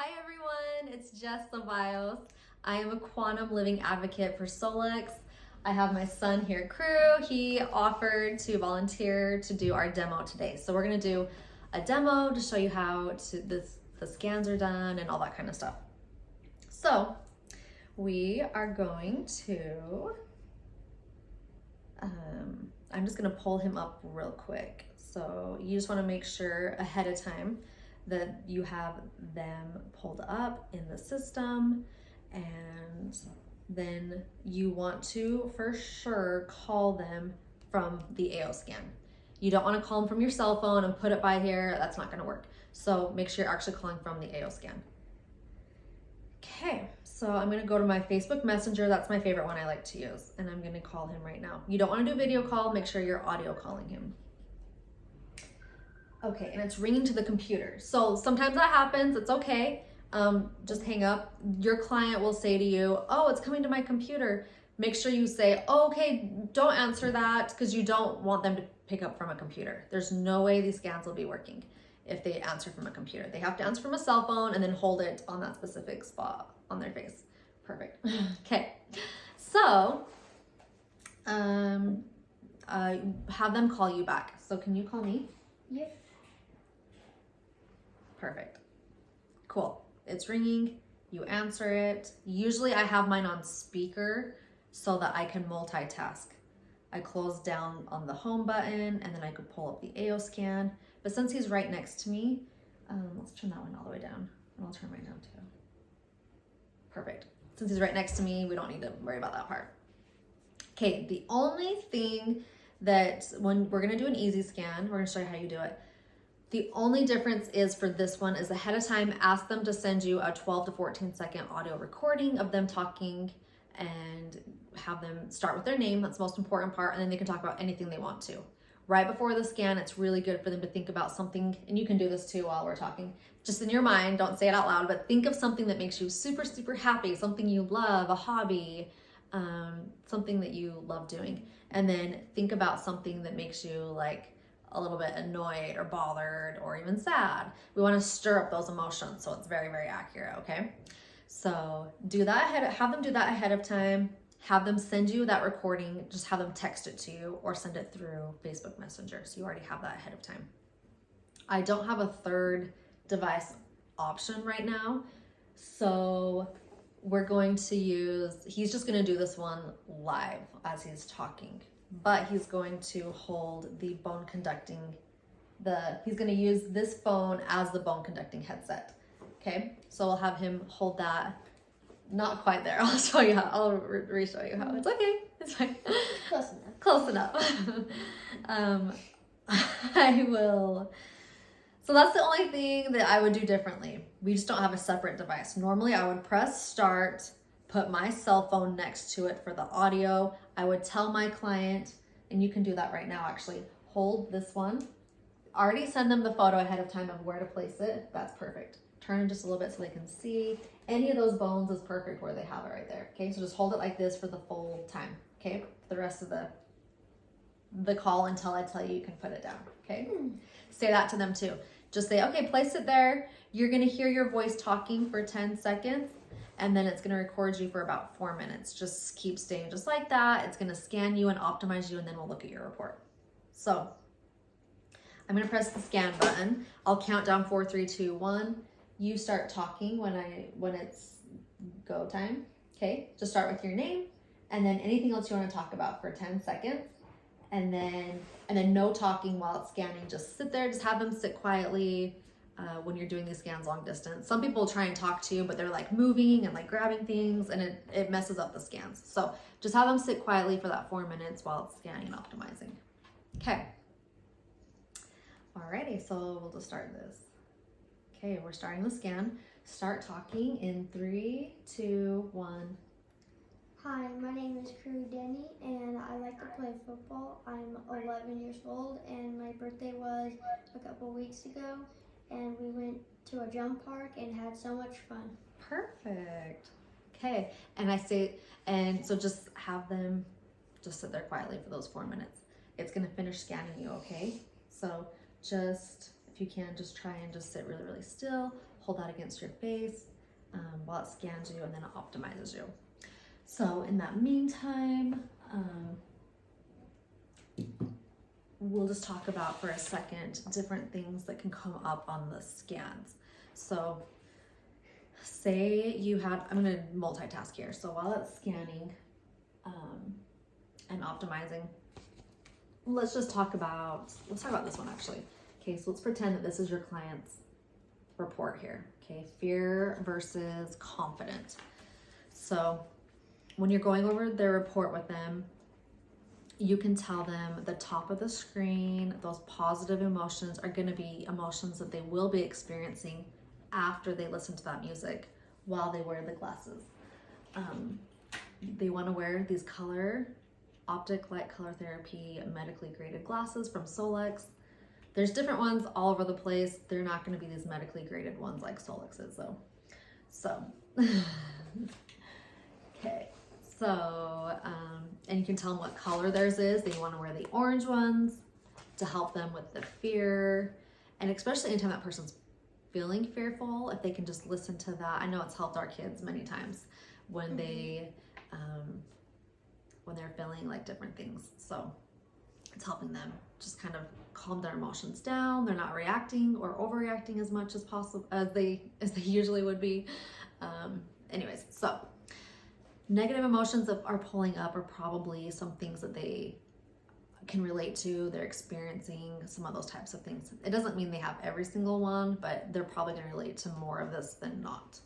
Hi everyone, it's Jess Levios. I am a quantum living advocate for Solex. I have my son here at Crew. He offered to volunteer to do our demo today. So we're gonna do a demo to show you how the scans are done and all that kind of stuff. So we are going to, I'm just gonna pull him up real quick. So you just wanna make sure ahead of time that you have them pulled up in the system, and then you want to for sure call them from the AO scan. You don't want to call them from your cell phone and put it by here. That's not going to work. So make sure you're actually calling from the AO scan. Okay, so I'm going to go to my Facebook Messenger. That's my favorite one I like to use, and I'm going to call him right now. You don't want to do a video call. Make sure you're audio calling him. Okay, and it's ringing to the computer. So sometimes that happens, it's okay. Just hang up. Your client will say to you, oh, it's coming to my computer. Make sure you say, oh, okay, don't answer that, because you don't want them to pick up from a computer. There's no way these scans will be working if they answer from a computer. They have to answer from a cell phone and then hold it on that specific spot on their face. Perfect. Okay, so have them call you back. So can you call me? Yeah. Perfect. Cool. It's ringing. You answer it. Usually I have mine on speaker so that I can multitask. I close down on the home button and then I could pull up the AO scan. But since he's right next to me, let's turn that one all the way down. And I'll turn mine down too. Perfect. Since he's right next to me, we don't need to worry about that part. Okay, the only thing that when we're gonna do an easy scan, we're gonna show you how you do it. The only difference is for this one is ahead of time, ask them to send you a 12 to 14 second audio recording of them talking, and have them start with their name. That's the most important part. And then they can talk about anything they want to. Right before the scan, it's really good for them to think about something, and you can do this too while we're talking, just in your mind, don't say it out loud, but think of something that makes you super, super happy, something you love, a hobby, something that you love doing. And then think about something that makes you like a little bit annoyed or bothered or even sad. We want to stir up those emotions so it's very, very accurate, okay? So do that have them do that ahead of time. Have them send you that recording, just have them text it to you or send it through Facebook Messenger. So you already have that ahead of time. I don't have a third device option right now. So we're going to use, he's just going to do this one live as he's talking. But he's going to hold the bone conducting, he's going to use this phone as the bone conducting headset. Okay, so we'll have him hold that. Not quite there. I'll show you how. I'll re-show you how. It's okay. It's fine. Close enough. Close enough. I will. So that's the only thing that I would do differently. We just don't have a separate device. Normally I would press start, put my cell phone next to it for the audio. I would tell my client, and you can do that right now actually, hold this one. Already send them the photo ahead of time of where to place it. That's perfect. Turn it just a little bit so they can see. Any of those bones is perfect where they have it right there. Okay, so just hold it like this for the full time. Okay, for the rest of the call until I tell you you can put it down. Okay, say that to them too. Just say, okay, place it there. You're gonna hear your voice talking for 10 seconds. And then it's gonna record you for about 4 minutes. Just keep staying just like that. It's gonna scan you and optimize you, and then we'll look at your report. So I'm gonna press the scan button. I'll count down 4, 3, 2, 1. You start talking when it's go time. Okay, just start with your name and then anything else you wanna talk about for 10 seconds. And then no talking while it's scanning. Just sit there, just have them sit quietly. When you're doing these scans long distance. Some people try and talk to you, but they're like moving and like grabbing things, and it messes up the scans. So just have them sit quietly for that 4 minutes while it's scanning and optimizing. Okay. Alrighty, so we'll just start this. Okay, we're starting the scan. Start talking in 3, 2, 1. Hi, my name is Crew Denny, and I like to play football. I'm 11 years old, and my birthday was a couple weeks ago. And we went to a jump park and had so much fun. Perfect. Okay, and so just have them just sit there quietly for those 4 minutes. It's gonna finish scanning you, okay? So just, if you can, just try and just sit really, really still. hold that against your face while it scans you and then it optimizes you. So in that meantime, we'll just talk about for a second different things that can come up on the scans. So say you had, I'm going to multitask here. So while it's scanning and optimizing, let's talk about this one actually. Okay, so let's pretend that this is your client's report here. Okay, fear versus confident. So when you're going over their report with them, you can tell them the top of the screen, those positive emotions are going to be emotions that they will be experiencing after they listen to that music while they wear the glasses. They want to wear these optic light color therapy medically graded glasses from Solex. There's different ones all over the place. They're not going to be these medically graded ones like Solex is though. So, okay. So, and you can tell them what color theirs is. They want to wear the orange ones to help them with the fear. And especially anytime that person's feeling fearful, if they can just listen to that. I know it's helped our kids many times when they, when they're feeling like different things. So it's helping them just kind of calm their emotions down. They're not reacting or overreacting as much as possible as they usually would be. Anyways, so negative emotions that are pulling up are probably some things that they can relate to. They're experiencing some of those types of things. It doesn't mean they have every single one, but they're probably going to relate to more of this than not.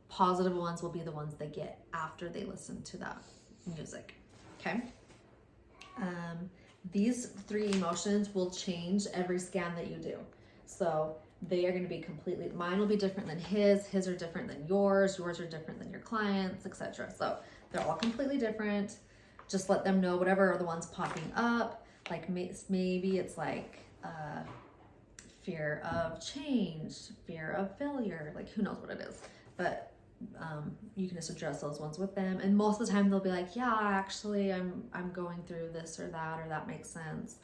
Positive ones will be the ones they get after they listen to that music. Okay. These three emotions will change every scan that you do. So they are going to be completely, mine will be different than his are different than yours are different than your clients, etc. So they're all completely different. Just let them know whatever are the ones popping up. Like maybe it's like fear of change, fear of failure, like who knows what it is. But you can just address those ones with them. And most of the time they'll be like, yeah, actually I'm going through this or that makes sense.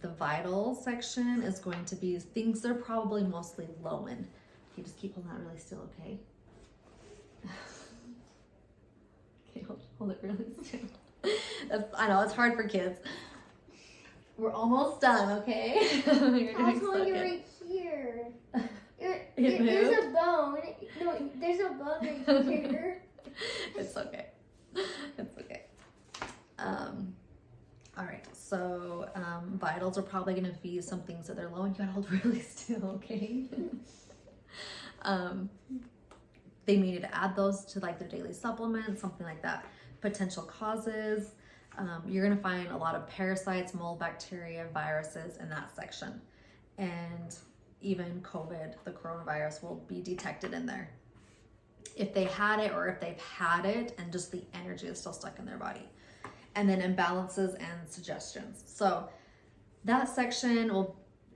The vital section is going to be things they're probably mostly low in. Okay, just keep holding that really still, okay? Okay, hold it really still. I know, it's hard for kids. We're almost done, okay? I'll tell you right here. There's a bone. No, there's a bone right here. It's okay. It's okay. All right, so vitals are probably going to be some things that they're low and you gotta hold really still, okay? They may need to add those to like their daily supplements, something like that. Potential causes. You're going to find a lot of parasites, mold, bacteria, viruses in that section. And even COVID, the coronavirus, will be detected in there. If they had it or if they've had it and just the energy is still stuck in their body. And then imbalances and suggestions. So that section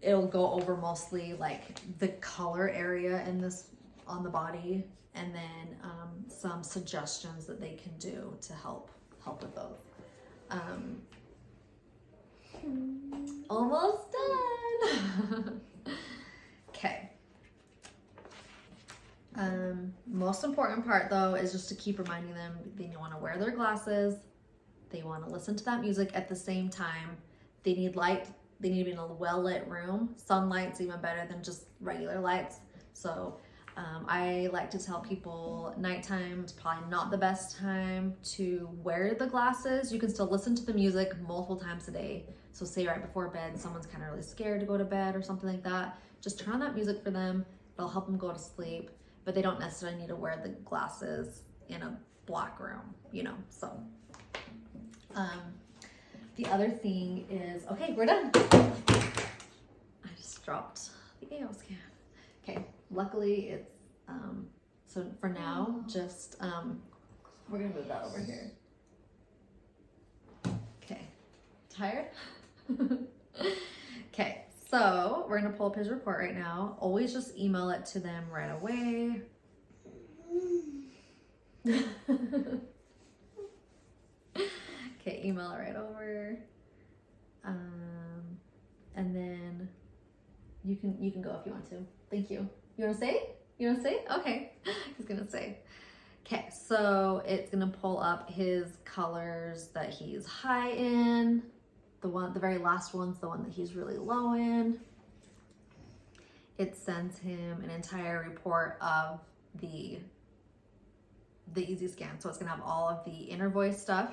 it'll go over mostly like the color area in this on the body, and then some suggestions that they can do to help with those. Almost done. Okay. Most important part though is just to keep reminding them they want to wear their glasses. They want to listen to that music at the same time. They need light. They need to be in a well-lit room. Sunlight's even better than just regular lights. So I like to tell people nighttime is probably not the best time to wear the glasses. You can still listen to the music multiple times a day. So say right before bed, someone's kind of really scared to go to bed or something like that. Just turn on that music for them. It'll help them go to sleep, but they don't necessarily need to wear the glasses in a black room, you know, so. The other thing is, okay, we're done. I just dropped the AO scan. Okay, luckily it's, so for now, just, we're gonna move that over here. Okay, tired? Okay, so we're gonna pull up his report right now. Always just email it to them right away. Okay, email it right over. And then you can go if you want to. Thank you. You want to stay? You want to say? Okay. He's going to say. Okay, so it's going to pull up his colors that he's high in. The very last one's the one that he's really low in. It sends him an entire report of the easy scan. So it's gonna have all of the inner voice stuff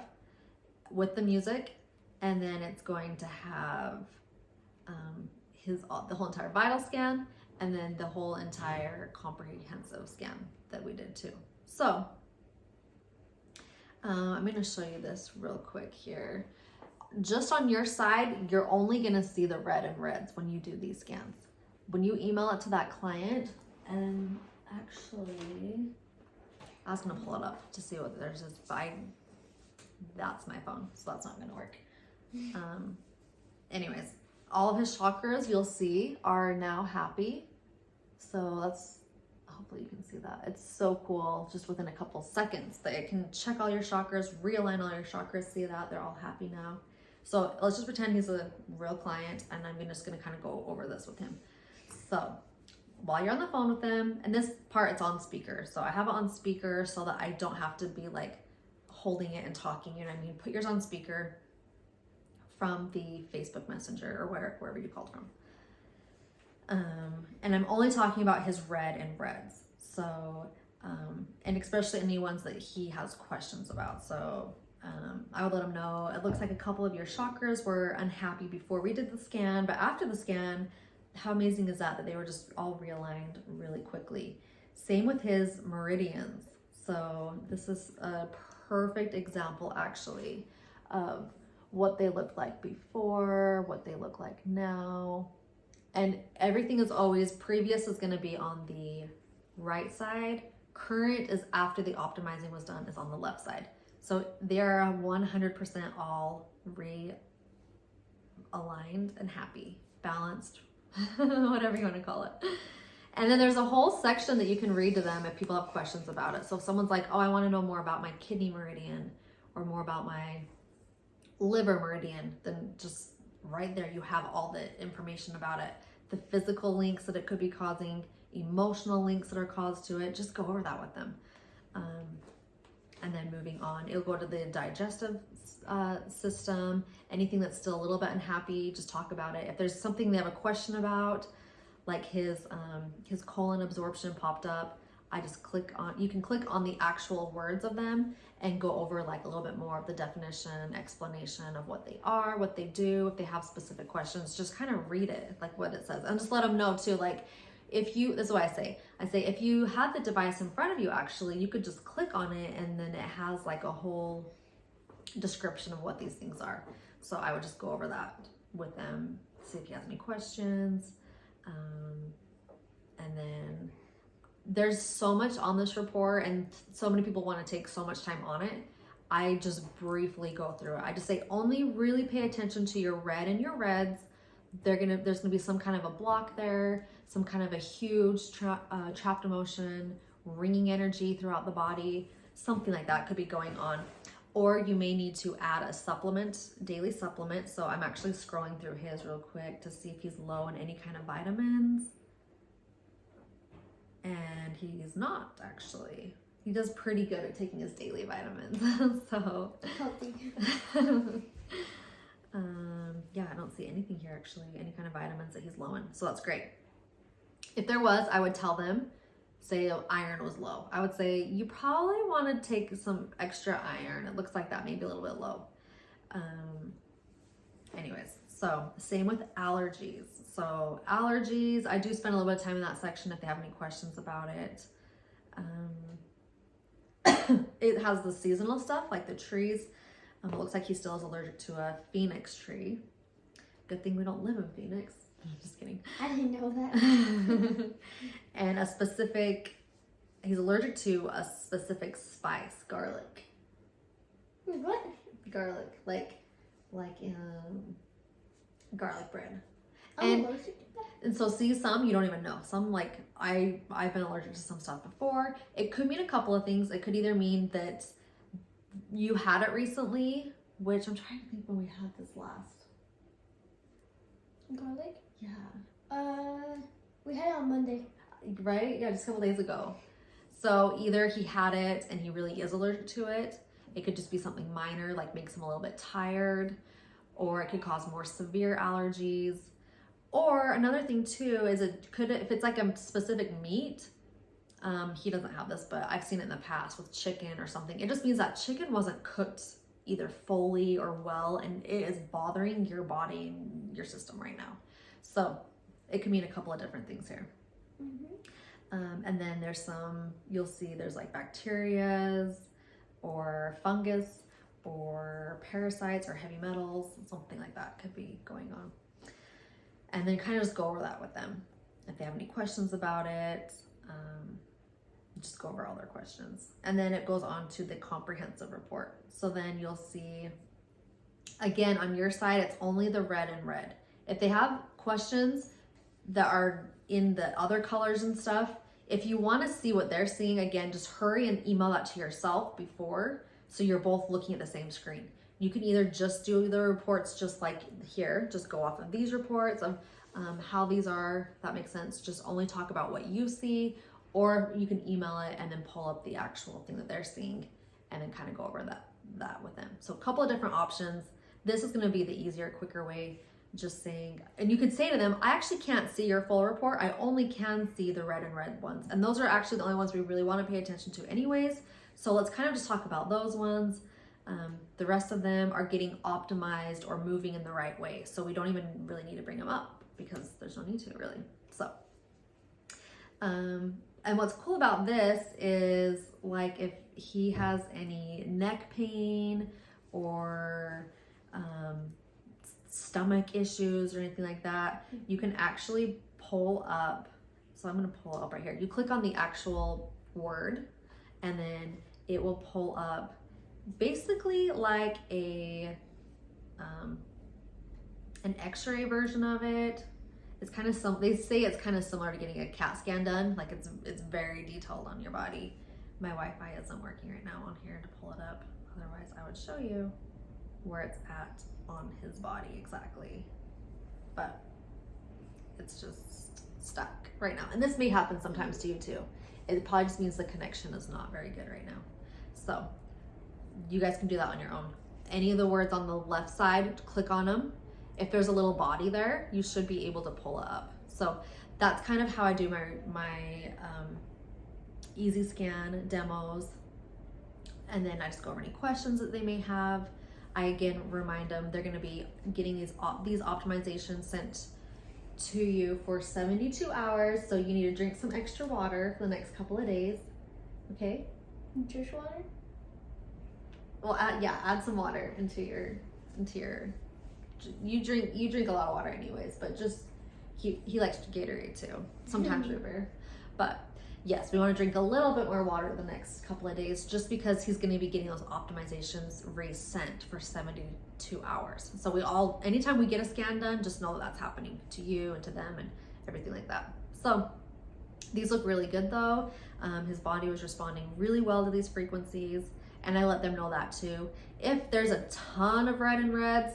with the music, and then it's going to have the whole entire vital scan, and then the whole entire comprehensive scan that we did too. So I'm gonna show you this real quick here. Just on your side, you're only gonna see the red and reds when you do these scans. When you email it to that client, and actually, I was gonna pull it up to see what there's is, but that's my phone, so that's not gonna work. Anyways, all of his chakras you'll see are now happy. So that's, hopefully you can see that. It's so cool, just within a couple seconds that it can check all your chakras, realign all your chakras, see that they're all happy now. So let's just pretend he's a real client, and I'm just gonna kind of go over this with him. So while you're on the phone with him, and this part it's on speaker, so I have it on speaker so that I don't have to be like holding it and talking, you know what I mean? Put yours on speaker from the Facebook Messenger or wherever you called from. And I'm only talking about his red and reds. So, and especially any ones that he has questions about. So I would let him know, it looks like a couple of your chakras were unhappy before we did the scan, but after the scan, how amazing is that they were just all realigned really quickly. Same with his meridians. So this is a perfect example actually of what they looked like before, what they look like now. And everything is always, previous is gonna be on the right side. Current is after the optimizing was done, is on the left side. So they are 100% all realigned and happy, balanced, whatever you want to call it. And then there's a whole section that you can read to them if people have questions about it. So if someone's like, oh, I want to know more about my kidney meridian or more about my liver meridian, then just right there you have all the information about it. The physical links that it could be causing, emotional links that are caused to it, just go over that with them. And then moving on, it'll go to the digestive system. Anything that's still a little bit unhappy, just talk about it. If there's something they have a question about, like his colon absorption popped up, I just click on, you can click on the actual words of them and go over like a little bit more of the definition, explanation of what they are, what they do. If they have specific questions, just kind of read it, like what it says, and just let them know too, like, if you, this is what I say, if you had the device in front of you, actually, you could just click on it and then it has like a whole description of what these things are. So I would just go over that with them, see if he has any questions. And then there's so much on this report and so many people want to take so much time on it. I just briefly go through it. I just say only really pay attention to your red and your reds. There's gonna be some kind of a block there, some kind of a huge trapped emotion, ringing energy throughout the body, something like that could be going on. Or you may need to add a supplement, daily supplement. So I'm actually scrolling through his real quick to see if he's low in any kind of vitamins. And he's not actually. He does pretty good at taking his daily vitamins. So Healthy. yeah, I don't see anything here actually, any kind of vitamins that he's low in. So that's great. If there was, I would tell them, say iron was low. I would say you probably want to take some extra iron. It looks like that may be a little bit low. Anyways, so same with allergies. So allergies, I do spend a little bit of time in that section if they have any questions about it. It has the seasonal stuff like the trees. It looks like he still is allergic to a phoenix tree. Good thing we don't live in Phoenix. I'm just kidding. I didn't know that. And he's allergic to a specific spice, garlic. What? Garlic, like garlic bread. I'm allergic to that? And so see, some you don't even know. Some, like I've been allergic to some stuff before. It could mean a couple of things. It could either mean that you had it recently, which I'm trying to think when we had this last. Garlic? Yeah. We had it on Monday. right? Yeah, just a couple days ago. So either he had it and he really is allergic to it. It could just be something minor, like makes him a little bit tired, or it could cause more severe allergies. Or another thing too is if it's like a specific meat, he doesn't have this, but I've seen it in the past with chicken or something. It just means that chicken wasn't cooked either fully or well, and it is bothering your body and your system right now. So it can mean a couple of different things here. And then there's you'll see there's like bacterias or fungus or parasites or heavy metals, something like that could be going on. And then kind of just go over that with them. If they have any questions about it, just go over all their questions. And then it goes on to the comprehensive report. So then you'll see, again, on your side, it's only the red and red. If they have questions that are in the other colors and stuff, if you want to see what they're seeing, again, just hurry and email that to yourself before, so you're both looking at the same screen. You can either just do the reports just like here, just go off of these reports of how these are, if that makes sense. Just only talk about what you see, or you can email it and then pull up the actual thing that they're seeing and then kind of go over that with them. So a couple of different options. This is going to be the easier, quicker way. Just saying, and you could say to them, I actually can't see your full report. I only can see the red and red ones. And those are actually the only ones we really want to pay attention to anyways. So let's kind of just talk about those ones. The rest of them are getting optimized or moving in the right way. So we don't even really need to bring them up because there's no need to really. So, and what's cool about this is like if he has any neck pain or, stomach issues or anything like that, you can actually pull up. So I'm going to pull up right here. You click on the actual word and then it will pull up basically like an x-ray version of it. It's kind of they say it's kind of similar to getting a CAT scan done. Like it's very detailed on your body. My Wi-Fi isn't working right now on here to pull it up. Otherwise I would show you where it's at on his body exactly, but it's just stuck right now. And this may happen sometimes to you too. It probably just means the connection is not very good right now. So you guys can do that on your own. Any of the words on the left side, click on them. If there's a little body there, you should be able to pull it up. So that's kind of how I do my easy scan demos. And then I just go over any questions that they may have. I again remind them they're going to be getting these optimizations sent to you for 72 hours. So you need to drink some extra water for the next couple of days. Okay? Just water? Well, add some water into your. You drink a lot of water anyways, but just he likes Gatorade too. Sometimes River, but. Yes, we want to drink a little bit more water the next couple of days just because he's going to be getting those optimizations resent for 72 hours. So anytime we get a scan done, just know that that's happening to you and to them and everything like that. So these look really good though. His body was responding really well to these frequencies, and I let them know that too. If there's a ton of red and reds,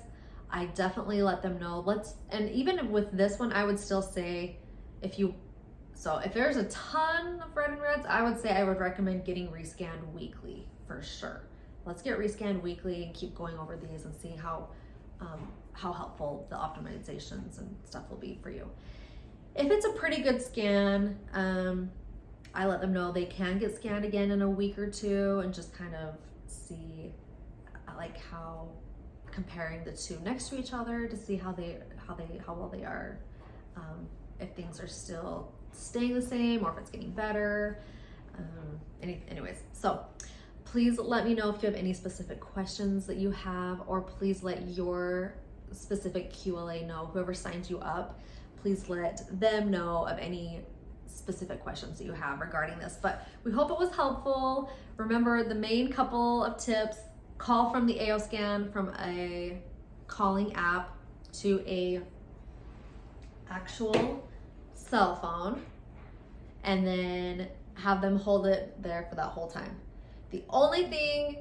I definitely let them know. And even with this one, I would still say if there's a ton of red and reds, I would say I would recommend getting rescanned weekly for sure. Let's get rescanned weekly and keep going over these and see how helpful the optimizations and stuff will be for you. If it's a pretty good scan, I let them know they can get scanned again in a week or two and just kind of see like how comparing the two next to each other to see how well they are, if things are still staying the same or if it's getting better. Anyways, so please let me know if you have any specific questions that you have, or please let your specific QLA know. Whoever signs you up, please let them know of any specific questions that you have regarding this. But we hope it was helpful. Remember the main couple of tips: call from the AO scan from a calling app to a actual cell phone, and then have them hold it there for that whole time. The only thing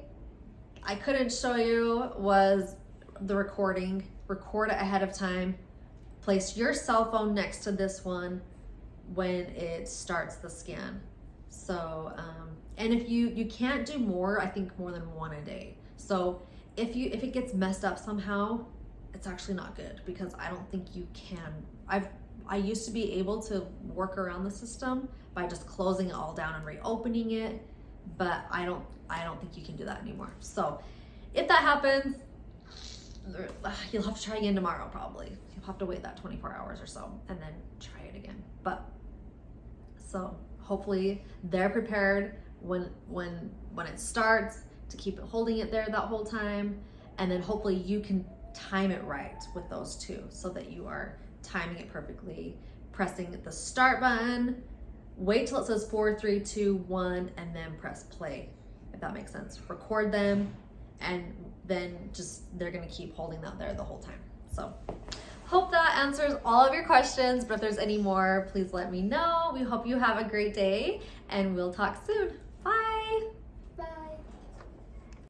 I couldn't show you was the recording. Record it ahead of time. Place your cell phone next to this one. when it starts the scan. So, and if you can't do more, I think more than one a day. So if it gets messed up somehow, it's actually not good, because I don't think you can. I used to be able to work around the system by just closing it all down and reopening it, but I don't think you can do that anymore. So if that happens, you'll have to try again tomorrow probably. You'll have to wait that 24 hours or so and then try it again. But so hopefully they're prepared when it starts to keep it holding it there that whole time, and then hopefully you can time it right with those two so that you are timing it perfectly, pressing the start button, wait till it says 4, 3, 2, 1, and then press play, if that makes sense. Record them, and then just they're gonna keep holding that there the whole time. So hope that answers all of your questions, but if there's any more, please let me know. We hope you have a great day, and we'll talk soon.